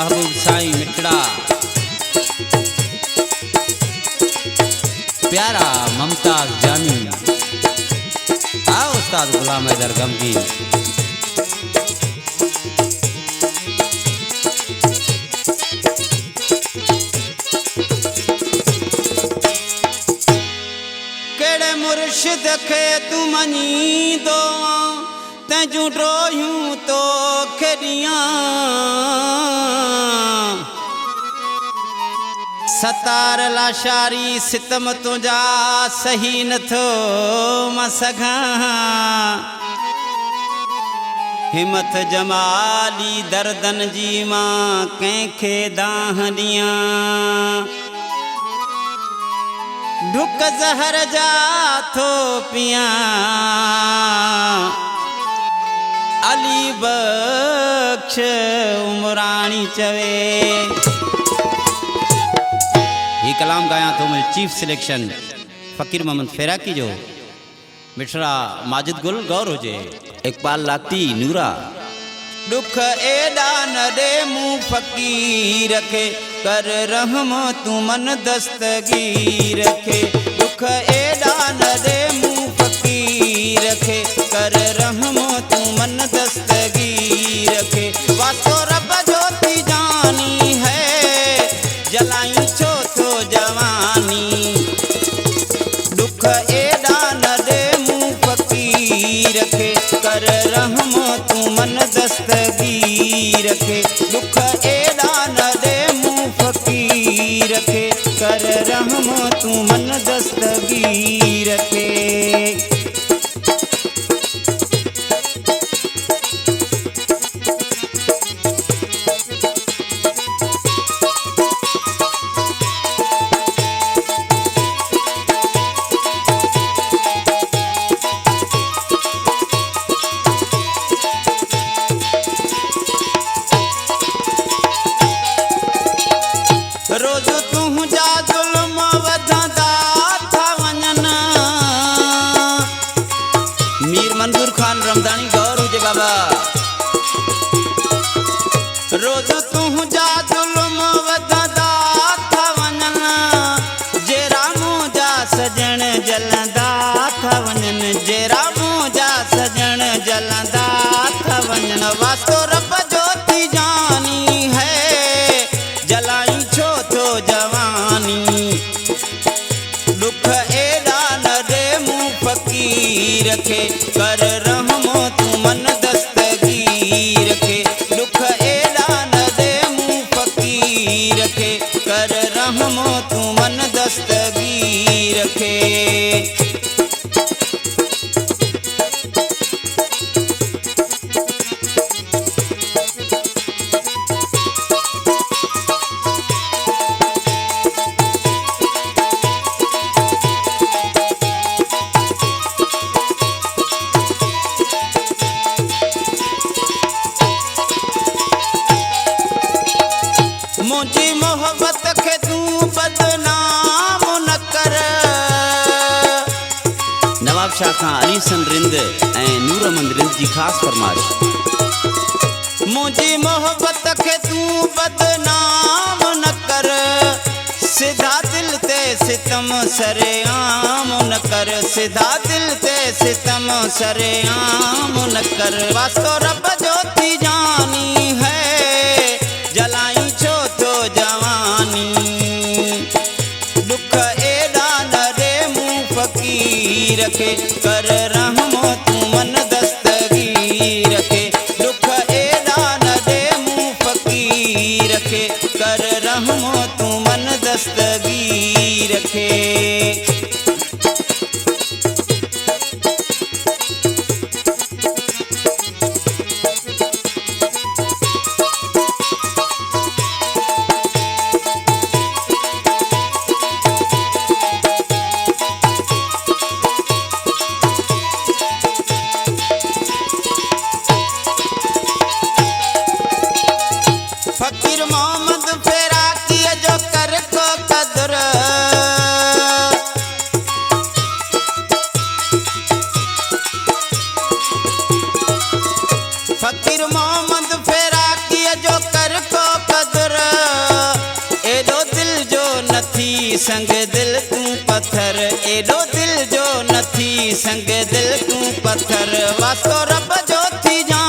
महबूब साईं मिटड़ा, प्यारा ममताज जानी, आओ उस्ताद गुलाम हैदर गमगीन। केड़े मुर्शिद खे तू मनी दो तैजू ड्रोयूं तो खेड़ियां, सतार लाशारी सितम तुझा सही नथो मसघा, हिम्मत जमाली दर्दन जी मां कंहिंखे दाह ॾियां, ढुक ज़हर जा थो पियां अली बख्श उमरानी चवे। ये कलाम गाया तो मुझे चीफ सिलेक्शन फ़कीर मोहम्मद फ़ैराकी जो, मिठड़ा माजिद गुल गौर हुजे, इकबाल लाती नूरा। दुख एडा न दे मुँह फ़कीर खे, कर रहम तू मन दस्तगीर खे, दुख एडा न दे मुँह फ़कीर खे, कर रहम तू मन दस्तगीर खे, वास्तो रब जोती जानी है जलाई छो तो जवानी, दुख एडा न दे मुँह फ़कीर खे, कर रहम तू मन दस्तगीर खे, दुख एडा न दे मुँह फ़कीर खे, कर रहम तू मन दस्तगीर खे। रोज़ तूं जा ज़ुल्म वधंदा था वञन, मीर मंजूर खान रमदानी गौर हुजे बाबा। रोज़ तूं जा ज़ुल्म वधंदा था वञन, जे रामू जा सजण जलंदा था वञन, जे रामू जा सजण जलंदा था वञन, वास्तो रब जोती जानी है जलाई छो तो जवानी, दुख एडा न दे मुँह फ़कीर खे, कर रहम तू मन दस्तगीर खे, दुख एडा न दे मुँह फ़कीर खे, कर रहम तू मन दस्तगीर खे। मुझी मोहब्बत खे तू बदनाम न कर, नवाब शाह खां अलीसन रिंद ऐं नूरमंद रिंद जी ख़ासि फरमाइश। मुझी मोहब्बत खे तू बदनाम न कर, सिधा दिल ते सितम सरेआम न कर, सिधा दिल ते सितम सरेआम न कर, वास्तो रब जोती जानी है जलाई छो तो जवानी, दुख एडा न दे मुँह फ़कीर खे, कर रहम तू मन दस्तगीर खे, दुख एडा न दे मुँह फ़कीर खे, कर रहम तू मन दस्तगीर खे। फ़कीर मोहम्मद फ़ैराकी जो कर को कदर, फ़कीर मोहम्मद फ़ैराकी जो कर को कदर, संग दिल तू पत्थर एडो दिल जो नथी संग दिल तू पत्थर वास्तो रब जो थी जा